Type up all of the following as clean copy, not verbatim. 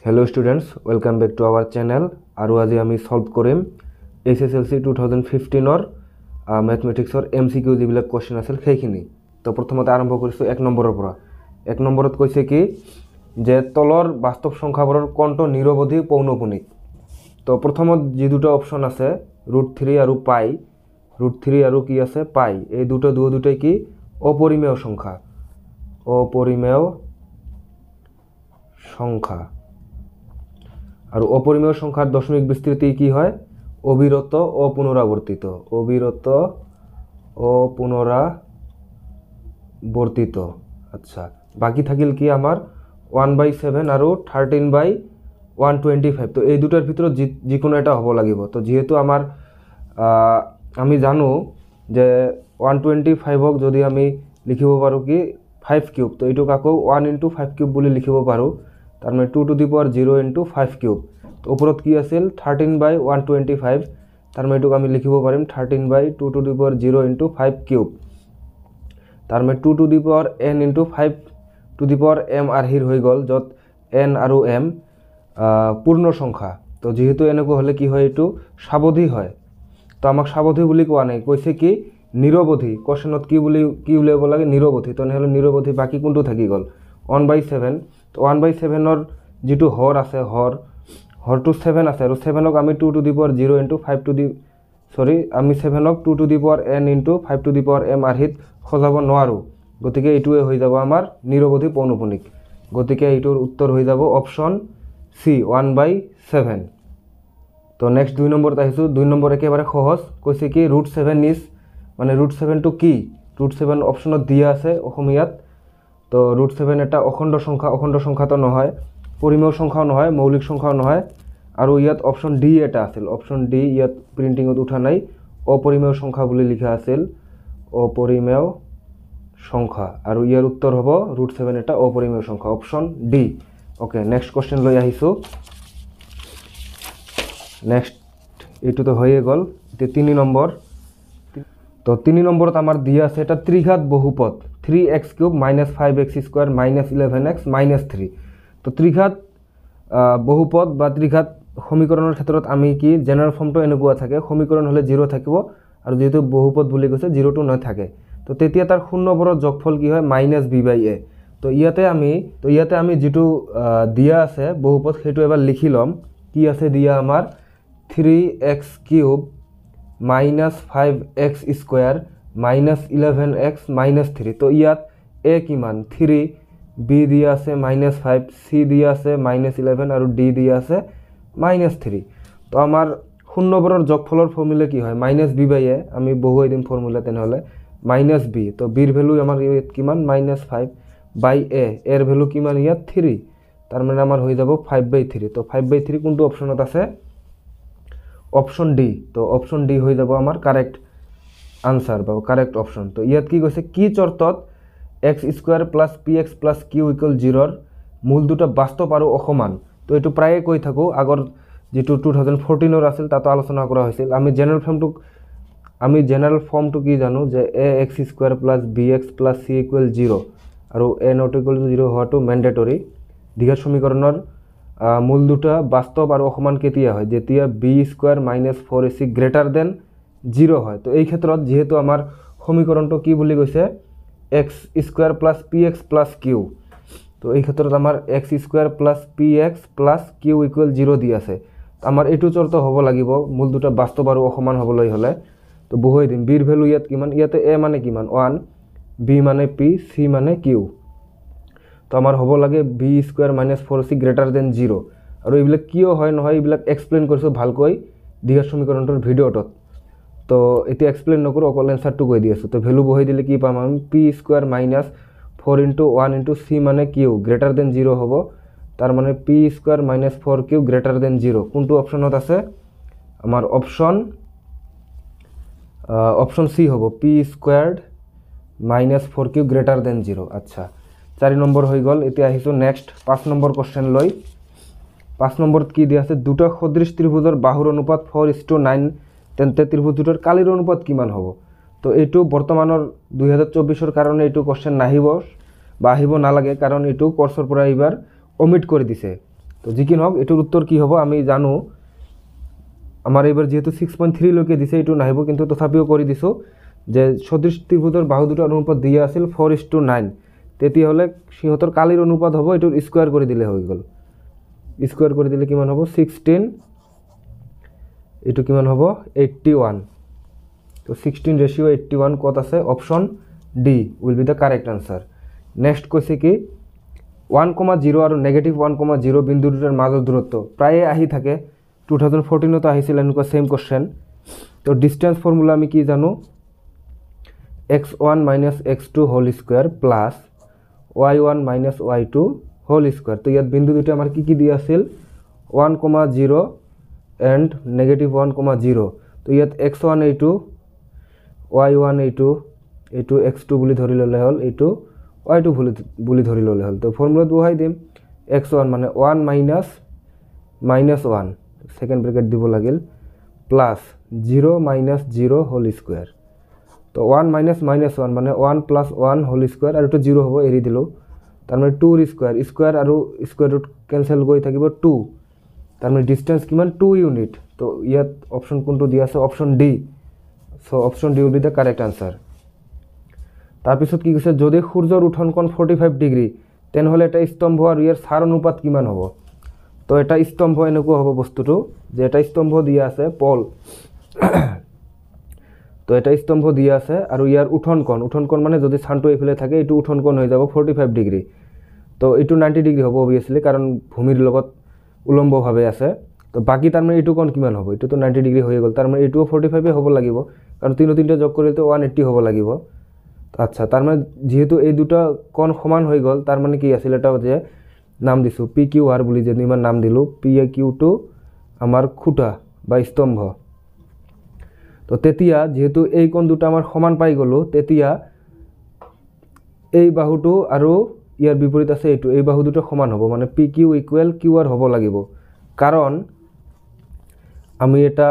Hello students, welcome back to our channel. আৰু আজি আমি সলভ কৰিম SSLC 2015 ৰ ম্যাথমেটিক্সৰ MCQ যিবিলাক কোৱেশ্চন আছিল সেইখিনি। তো প্ৰথমতে আৰম্ভ কৰিছো 1 নম্বৰৰ পৰা। 1 নম্বৰত কৈছে কি যে তলৰ বাস্তৱ সংখ্যাবোৰৰ কোনটো নিৰৱধি পৌনঃপুনিক। তো প্ৰথমত যি দুটো অপচন আছে √3 আৰু পাই, √3 আৰু কি আছে পাই, এই দুটোই কি অপৰিমেয় সংখ্যা, অপৰিমেয় সংখ্যা। আৰু অপৰিমেয় সংখ্যাৰ দশমিক বিস্তৃতি কি হয় অবিৰত অপুনৰাবৰ্তিত, অবিৰত অপুনৰাবৰ্তিত। আচ্ছা, বাকি থাকিল কি আমাৰ 1/7 আৰু 13/125। তো এই দুটাৰ ভিতৰত যিকোনো এটা হ'ব লাগিব। তো যেহেতু আমাৰ আমি জানো যে 125ক যদি আমি লিখিব পাৰো কি 5 কিউব, তো এইটোক আকৌ 1 × 5 কিউব বুলি লিখিব পাৰো। তার মানে 2 to the power 0 × 5 কিউব। তো ওপৰত কি আছিল 13/125, তাৰ মানে এটুক আমি লিখিব পাৰিম 13/2 to the power 0 × 5 কিউব। তার মানে 2 to the power n × 5 to the power m আৰ্হিৰ হৈ গ'ল, য'ত n আৰু m পূৰ্ণ সংখ্যা। তো যেহেতু এনেকুৱা হলে কি হয় এইটো সাৱধি হয়। তো আমাক সাৱধি বুলি কোৱা নাই, কৈছে কি নিৰৱধি। কোৱেশ্চনত কি উলিয়াব লাগে নিৰৱধি। তো নহলে নিৰৱধি বাকি কোনটো থাকি গ'ল 1/7। তো 1/7 যিটো হৰ আছে হৰটো 7 আছে, আৰু 7ক আমি 2 to the power 0 × 5 to the আমি 7ক 2 to the power n × 5 to the power m আৰ্হিত সজাব নোৱাৰো। গতিকে এইটোৱে হৈ যাব আমাৰ নিৰৱধি পৌনঃপুনিক। গতিকে এইটোৰ উত্তৰ হৈ যাব অপশন সি 1/7। তো নেক্সট 2 নম্বৰত আহিছো। 2 নম্বৰ একেবাৰে সহজ, কৈছে কি √7 ইজ মানে √7 টো কি, √7 অপশনত দিয়া আছে অসমীয়াত। তো √7 এটা অখণ্ড সংখ্যা, অখণ্ড সংখ্যা তো নহয়, পরিমেয় সংখ্যাও নহয়, মৌলিক সংখ্যাও নহয়। আৰু ইয়াত অপশন ডি এটা আছিল, অপশন ডি ইয়াত প্ৰিণ্টিঙত উঠা নাই, অপৰিমেয় সংখ্যা বুলি লিখা আছিল, অপৰিমেয় সংখ্যা। আৰু ইয়াৰ উত্তৰ হ'ব √7 এটা অপৰিমেয় সংখ্যা, option D. Okay, next question লৈ আহিছো। নেক্সট এইটো তো হয়ে গ'ল। এতিয়া 3 নম্বৰ। তো 3 নম্বৰত আমাৰ দিয়া আছে এটা ত্ৰিঘাত বহুপদ 3x³ - 5x² - 11x - 3। তো ত্ৰিঘাত বহুপদ বা ত্ৰিঘাত সমীকৰণৰ ক্ষেত্ৰত আমি কি জেনাৰেল ফৰ্মটো এনেকুৱা থাকে, সমীকৰণ হলে 0 থাকিব, আৰু যেহেতু বহুপদ বুলি কৈছে 0টো নাথাকে। তো তেতিয়া তাৰ শূন্যবোৰৰ যোগফল কি হয় -b/a। তো ইয়াতে আমি যিটো দিয়া আছে বহুপদ সেইটো এবাৰ লিখি ল'ম। কি আছে দিয়া আমাৰ 3x³ - 5x² - 11x - 3। তো ইয়াত a কিমান 3, b দিয়া আছে -5, c দিয়া আছে -11 আৰু d দিয়া আছে -3। তো আমাৰ শূন্যবোৰৰ যোগফলৰ ফৰ্মুলা কি হয় -b/a। আমি বহুৱাই দিম ফৰ্মুলা তেনেহলে -b। তো b ৰ ভ্যালু আমাৰ ইয়াত কিমান -5/a, এৰ ভ্যালু কিমান ইয়াত 3, তাৰ মানে আমাৰ হৈ যাব 5/3। তো 5/3 কোনটো অপশনত আছে অপশন ডি। তো অপশন ডি হৈ যাব আমাৰ কাৰেক্ট আনসাৰ বা কাৰেক্ট অপশন। তো ইয়াত কি কৈছে কি চৰ্তত x² + px + q = 0 মূল দুটা বাস্তৱ আৰু অসমান। তো এইটো প্ৰায়ে কৈ থাকো, আগৰ যেটো 2014 আছিল তাতো আলোচনা কৰা হৈছিল। আমি জেনারেল ফর্মটো কি জানো যে ax² + bx + c = 0 আৰু a ≠ 0 হওয়াটো ম্যান্ডেটৰি। দ্বিঘাত সমীকৰণৰ মূল দুটা বাস্তৱ আৰু অসমান কেতিয়া হয় যেতিয়া b² - 4ac > 0 হয়। তো এই ক্ষেত্ৰত যেহেতু আমাৰ সমীকৰণটো কি বুলি কৈছে x² + px + q, তো এই ক্ষেত্ৰত আমাৰ x² + px + q = 0 দি আছে। আমাৰ এইটো চৰ্ত হ'ব লাগিব মূল দুটা বাস্তৱ আৰু অসমান হ'বলৈ হলে। তো বহুৱাই দিম b ৰ ভ্যালু ইয়াত কিমান, ইয়াতে a মানে কিমান 1, b মানে p, c মানে q। তো আমাৰ হ'ব লাগে b² - 4ac > 0। আৰু এইবিলাক কিয় হয় নহয় এইবিলাক এক্সপ্লেইন কৰিছো ভালকৈ দ্বিঘাত সমীকৰণটোৰ ভিডিঅ'টোত। তো এতিয়া এক্সপ্লেইন নকৰো, অকল এনসাৰটো কৈ দি আছো। তো ভ্যালু বহাই দিলে কি পাম আমি p² - 4 × 1 × c মানে q > 0 হ'ব। তার মানে p² - 4q > 0 কোনটো অপশনত আছে আমাৰ অপশন সি হ'ব p² - 4q > 0। আচ্ছা, 4 নম্বৰ হৈ গ'ল। এতিয়া আহিছো নেক্সট 5 নম্বৰ কোশ্চেন লৈ। 5 নম্বৰত কি দিয়া আছে দুটা সদৃশ ত্ৰিভুজৰ বাহুৰ অনুপাত 4:9, তেন্তে ত্ৰিভুজ দুটাৰ কালিৰ অনুপাত কিমান হ'ব। তো এইটো বৰ্তমানৰ 2024 কাৰণে এইটো কোশ্চেন নাহিব বা আহিব নালাগে, কাৰণ এইটো কোৰ্সৰ পৰা এইবাৰ অমিট কৰি দিছে। তো যি কি নহওক এটোৰ উত্তৰ কি হ'ব আমি জানো আমাৰ এইবাৰ যেহেতু 6.3 লৈকে দিছে এটো নাহিব কিন্তু তথাপিও কৰি দিছো যে সদৃশ ত্ৰিভুজৰ বাহু দুটাৰ অনুপাত দিয়া আছিল 4:9 তেতিয়া হলে সিহঁতৰ কালিৰ অনুপাত হ'ব এটোৰ স্কয়াৰ কৰি দিলে হৈ গল স্কয়াৰ কৰি দিলে কিমান হ'ব 16 এটো কিমান হ'ব 81 তো 16:81 কত আছে option D will be the correct answer next কৈছে কি 1,0 আৰু -1,0 বিন্দু দুটাৰ মাজৰ দূৰত্ব প্ৰায় আহি থাকে 2014 তো আহিছিল এনেকুৱা সেম কোশ্চেন তো ডিসটেন্স ফর্মুলা আমি কি জানো x1 - x2 whole square plus y1 - y2 whole square তো ইয়াত বিন্দু দুটা আমাৰ কি দিয়া আছিল 1,0 and -1,0 তো ইয়াত x1 এইটো y1 এইটো x2 বুলি ধৰি ললে হল এইটো y2 বুলি ধৰি ললে হল তো ফর্মুলা বহাই দিম x1 মানে 1 - -1 সেকেন্ড ব্র্যাকেট দিব লাগিল প্লাস 0 - 0 হোল স্কয়ার তো 1 - -1 মানে 1 + 1 হোল স্কয়ার আর এটা 0 হ'ব এৰি দিলো তাৰ মানে 2 ৰ স্কয়াৰ স্কয়াৰ আৰু স্কয়াৰ ৰুট ক্যান্সেল গৈ থাকিব 2 তাৰ মানে ডিসটেন্স কিমান 2 ইউনিট তো ইয়াত অপশন কোনটো দিয়া আছে option D so option D will be the correct answer তাৰপিছত কি কৈছে যদি সূৰ্যৰ উঠন কোণ 45 ডিগ্ৰী তেন হলে এটা স্তম্ভ আৰু ইয়াৰ ছাৰ অনুপাত কিমান হ'ব তো এটা স্তম্ভ এনেকুৱা হ'ব বস্তুটো যে এটা স্তম্ভ দিয়া আছে পল তো এটা স্তম্ভ দিয়া আছে আৰু ইয়াৰ উঠন কোণ মানে যদি ছানটো এইফালে থাকে এটো উঠন কোণ হৈ যাব 45 ডিগ্ৰী তো এটো 90 ডিগ্ৰী হ'ব অবিয়াসলি কাৰণ ভূমিৰ লগত উলম্বভাৱে আছে তো বাকি তাৰ মানে এটো কোণ কিমান হ'ব এটো তো 90 ডিগ্ৰী হৈ গল তাৰ মানে এটোও 45 হ'ব লাগিব কাৰণ তিনটা যোগ কৰিলে তো 180 হ'ব লাগিব আচ্ছা তাৰ মানে যেহেতু এই দুটা কোণ সমান হৈ গল তাৰ মানে কি আছিল এটা যে নাম দিছো PQR বুলি যে নিমান নাম দিলো PQ টু আমাৰ খুঁটা বা স্তম্ভ তো তেতিয়া যেহেতু এই কোণ দুটা আমাৰ সমান পাই গলো তেতিয়া এই বাহুটো আৰু ইয়াৰ বিপৰীত আছে এইটো এই বাহু দুটো সমান হ'ব মানে PQ = QR হ'ব লাগিব কাৰণ আমি এটা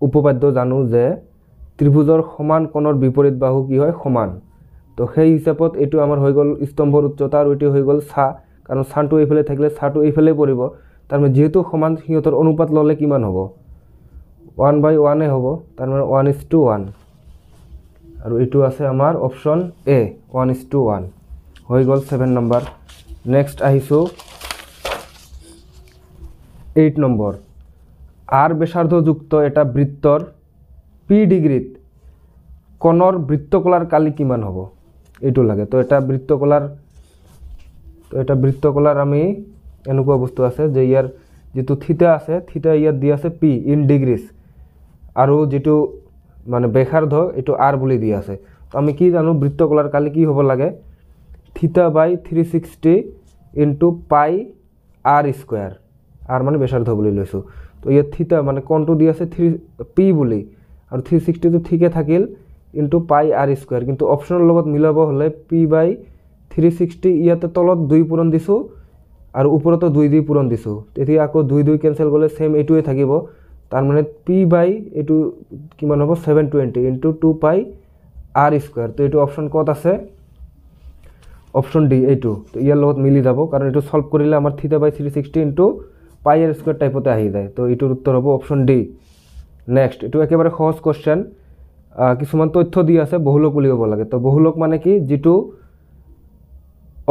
উপপাদ্য জানো যে ত্ৰিভুজৰ সমান কোণৰ বিপৰীত বাহু কি হয় সমান তো সেই হিচাপত এটো আমাৰ হৈ গল স্তম্ভৰ উচ্চতা আৰু এটো হৈ গল ছা কাৰণ ছানটো এইফালে থাকিলে ছাটো এইফালে পৰিব তাৰ মানে যেহেতু সমান সিহঁতৰ অনুপাত ললে কিমান হ'ব 1/1 এ হ'ব তাৰ মানে 1:1 আৰু এটো আছে আমাৰ অপশন এ 1:1 হৈ গল 7 নম্বৰ নেক্সট আহিছো 8 নম্বৰ আৰ ব্যাসাৰ্ধযুক্ত এটা বৃত্তৰ p ডিগ্ৰীত কোণৰ বৃত্তকলাৰ কালি কিমান হ'ব এইটো লাগে তো এটা বৃত্তকলাৰ আমি এনেকুৱা বস্তু আছে যে ইয়াৰ যেটো থিতা আছে থিতা ইয়াত দিয়া আছে p ইন ডিগ্ৰীজ আৰু যেটো মানে ব্যাসাৰ্ধ এটো r বুলি দিয়া আছে তো আমি কি জানো বৃত্তকলাৰ কালি কি হ'ব লাগে θ/360 * পাই r স্কয়ার r মানে ব্যাসার্ধ বুলি লৈছো তো ইয়াত থিতা মানে কোণটো দিয়া আছে 3p বুলি আৰু 360 তো ঠিকে থাকিল * পাই r স্কয়াৰ কিন্তু অপশনৰ লগত মিলাব হলে p/360 ইয়াতে তলত 2 পূৰণ দিছো আৰু ওপৰতো 2 পূৰণ দিছো তেতিয়া আকৌ 2 ক্যান্সেল গলে সেম এটোৱে থাকিব তাৰ মানে p/ এটো কিমান হ'ব 720 * 2 পাই r স্কয়ার তো এটো অপশন কত আছে অপশন ডি এইটো তো ইয়াৰ লগত মিলি যাব কাৰণ এটো সলভ কৰিলে আমাৰ θ/360 * পাই r স্কয়াৰ টাইপতে আহি যায় তো এটোৰ উত্তৰ হ'ব অপশন ডি নেক্সট এটো একেবাৰে সহজ কোশ্চেন কিছুমান তথ্য দি আছে বহুলক উলিয়াব লাগে তো বহুলক মানে কি যেটো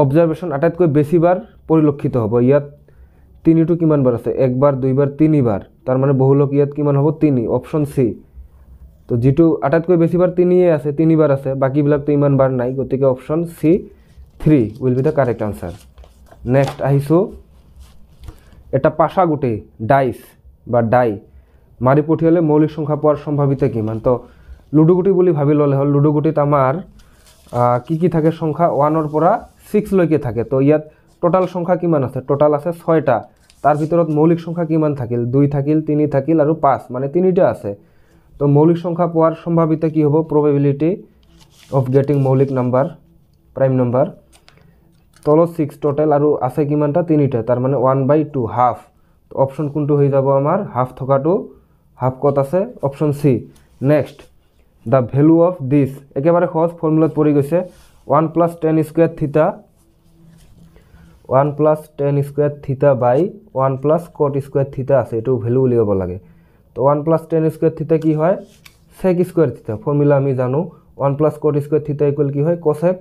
অবজারভেশন আটাইতকৈ বেছিবাৰ পৰিলক্ষিত হ'ব ইয়াত তিনিটো কিমান বাৰ আছে একবাৰ দুইবাৰ তিনিবাৰ তাৰ মানে বহুলক ইয়াত কিমান হ'ব 3 অপশন সি তো যেটো আটাইতকৈ বেছিবাৰ 3 আছে তিনিবাৰ আছে বাকি বিলাক তো ইমান বাৰ নাই গতিকে option C 3 will be the correct answer next আহিছো এটা পাশা গুটি ডাইস বা ডাই মারি পঠিয়ালে মৌলিক সংখ্যা পাওয়ার সম্ভাৱিতা কিমান তো লুডো গুটি বুলি ভাবি ললে হল লুডো গুটিত আমাৰ কি থাকে সংখ্যা 1 ৰ পৰা 6 লৈকে থাকে তো ইয়াত টোটাল সংখ্যা কিমান আছে টোটাল আছে 6টা তাৰ ভিতৰত মৌলিক সংখ্যা কিমান থাকিল 2 থাকিল 3 থাকিল আৰু 5 মানে 3টা আছে তো মৌলিক সংখ্যা পাওয়াৰ সম্ভাৱিতা কি হ'ব probability of getting মৌলিক নাম্বাৰ প্ৰাইম নাম্বাৰ তলত 6 টোটাল আৰু আছে কিমানটা 3টা তাৰ মানে 1/2 হাফ তো অপশন কোনটো হৈ যাব আমাৰ হাফ থকাটো হাফ কত আছে option C next the value of this একেবাৰে সহজ ফৰ্মুলাত পৰি গৈছে 1 + tan² θ 1 + tan² θ / 1 plus cot square থিটা আছে, এইটো ভেলু উলিয়াব লাগে। তো 1 প্লাছ টেন স্কোয়ার থিটা কি হয়, সেক স্কোয়ার থিটা। ফৰ্মুলা আমি জানো 1 প্লাছ কট স্কোয়াৰ থিটা ইকুৱেল কি হয়, কোসেক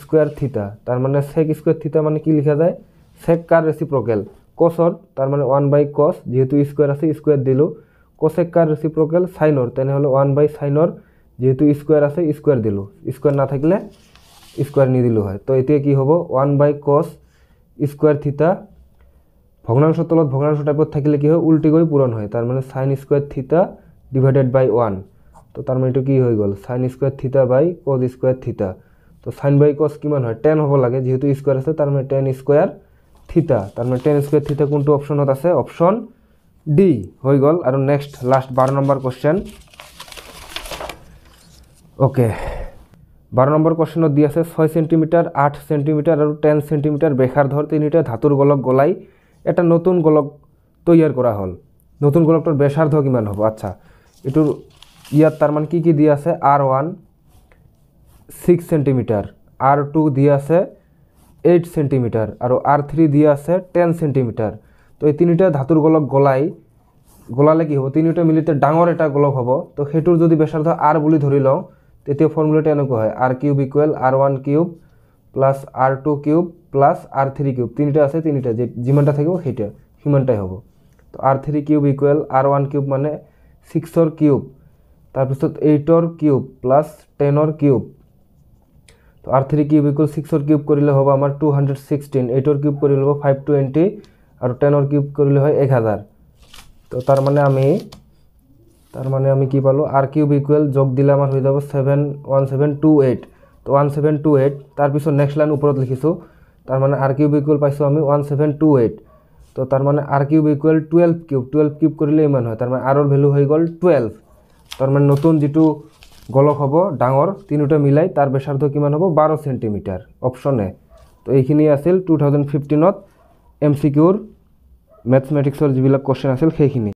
স্কোয়ার থিটা। তার মানে সেক স্কোয়ার থিটা মানে কি লিখা যায়, সেক কার রেসিপ্রোকেল কোসর, তার মানে 1 বাই কস, যেহেতু স্কোয়ার আছে স্কোয়ার দিলো। কোসেক কার রেসিপ্রোকেল সাইনর, তেনেহলে 1 বাই সাইনর, যেহেতু স্কোয়ার আছে স্কোয়ার দিলো, স্কোয়ার না থাকলে স্কোয়ার নিদিলেও হয়। তো এতিয়া কি হ'ব, 1 বাই কস স্কোয়ার থিটা ভগ্নাংশ তলত ভগ্নাংশ টাইপত থাকিলে কি হয়, উল্টি গৈ পূরণ হয়। তার মানে সাইন স্কোয়ার থিটা ডিভাইডেড বাই 1। তো তার মানে এইটো কি হৈ গ'ল, সাইন স্কোয়ার থিটা বাই কস স্কোয়ার থিটা। তো সাইন বাই কস কিমান হয়, 10 হ'ব লাগে, যেহেতু স্কোয়ার আছে তার মানে 10 স্কোয়ার থিটা। তার মানে 10 স্কোয়ার থিটা কোনটো অপশনত আছে, অপশন ডি হৈ গ'ল। আৰু next last 12 number question. Okay, 12 number কোশ্চেনত দি আছে 6 সেন্টিমিটাৰ, 8 সেন্টিমিটাৰ আৰু 10 সেন্টিমিটাৰ ব্যাসাৰ্ধৰ তিনিটা ধাতুৰ গোলক গলাই এটা নতুন গোলক তৈয়াৰ কৰা হ'ল। নতুন গোলকটোৰ ব্যাসাৰ্ধ কিমান হ'ব? আচ্ছা, এইটোৰ ইয়াত তাৰ মানে কি দিয়া আছে, R1 6 সেন্টিমিটাৰ, R2 দিয়া আছে 8 সেন্টিমিটাৰ আৰু R3 দিয়া আছে 10 সেন্টিমিটাৰ। তো এই তিনিটা ধাতুৰ গোলক গলালে কি হ'ব, তিনিটা মিলিতে ডাঙৰ এটা গোলক হ'ব। তো সেইটোৰ যদি ব্যাসাৰ্ধ R বুলি ধৰি লওঁ, তেতিয়া ফৰ্মুলাটো এনেকুৱা হয়, R cube equal R1 cube plus R2 cube plus R3 cube. তিনিটা আছে, তিনিটা যিমানটা থাকিব সেইটা সিমানটাই হ'ব। তো R3 cube equal R1 cube মানে 6ৰ কিউব, তাৰপিছত 8ৰ কিউব প্লাছ 10ৰ কিউব। তো R3 কিউব ইকুৱেল 6ৰ কিউব কৰিলে হ'ব আমাৰ 216, 8ৰ কিউব কৰিলে হ'ব 520 আৰু 10ৰ কিউব কৰিলে হয় 1000। তো তাৰ মানে আমি কি পালো, R কিউব ইকুৱেল যোগ দিলে আমাৰ হৈ যাব 1728। তো 1728, তাৰপিছত নেক্সট লাইন ওপৰত লিখিছোঁ, তাৰ মানে R কিউব ইকুৱেল পাইছোঁ আমি 1728। তো তাৰ মানে R cube equal 12 cube, 12 cube কৰিলে ইমান হয়, তাৰ মানে Rৰ ভেলু হৈ গ'ল 12। তাৰ মানে নতুন যিটো গোলক হ'ব ডাঙৰ, তিনিটা মিলাই তাৰ ব্যাসাৰ্ধ কিমান হ'ব, 12 সেন্টিমিটাৰ, অপশন এ। তো এইখিনি আছিল 2015ত MCQৰ মেথমেটিক্সৰ যিবিলাক কোশ্চেন আছিল সেইখিনি।